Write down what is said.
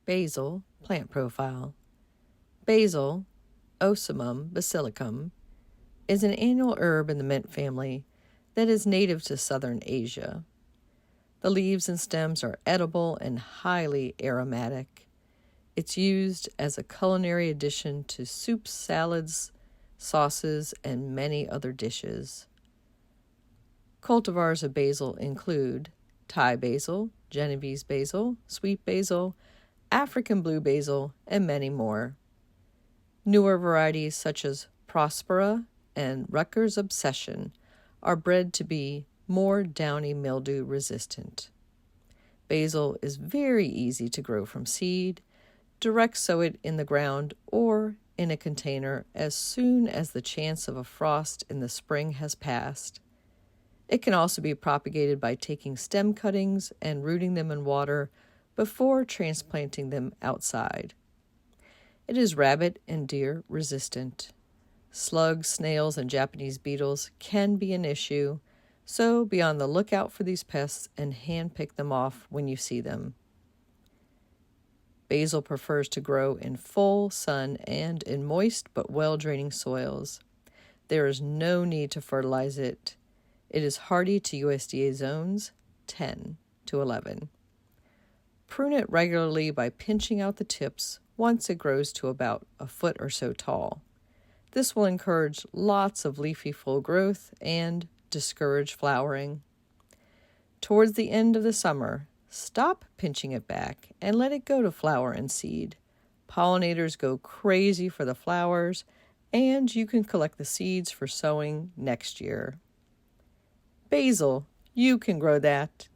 Basil, plant profile. Basil, Ocimum basilicum, is an annual herb in the mint family that is native to southern Asia. The leaves and stems are edible and highly aromatic. It's used as a culinary addition to soups, salads, sauces, and many other dishes. Cultivars of basil include Thai basil, Genovese basil, sweet basil, African blue basil, and many more. Newer varieties such as Prospera and Rutgers Obsession are bred to be more downy mildew resistant. Basil is very easy to grow from seed. Direct sow it in the ground or in a container as soon as the chance of a frost in the spring has passed. It can also be propagated by taking stem cuttings and rooting them in water before transplanting them outside. It is rabbit and deer resistant. Slugs, snails, and Japanese beetles can be an issue, so be on the lookout for these pests and handpick them off when you see them. Basil prefers to grow in full sun and in moist but well-draining soils. There is no need to fertilize it. It is hardy to USDA zones 10 to 11. Prune it regularly by pinching out the tips once it grows to about a foot or so tall. This will encourage lots of leafy full growth and discourage flowering. Towards the end of the summer, stop pinching it back and let it go to flower and seed. Pollinators go crazy for the flowers, and you can collect the seeds for sowing next year. Basil, you can grow that.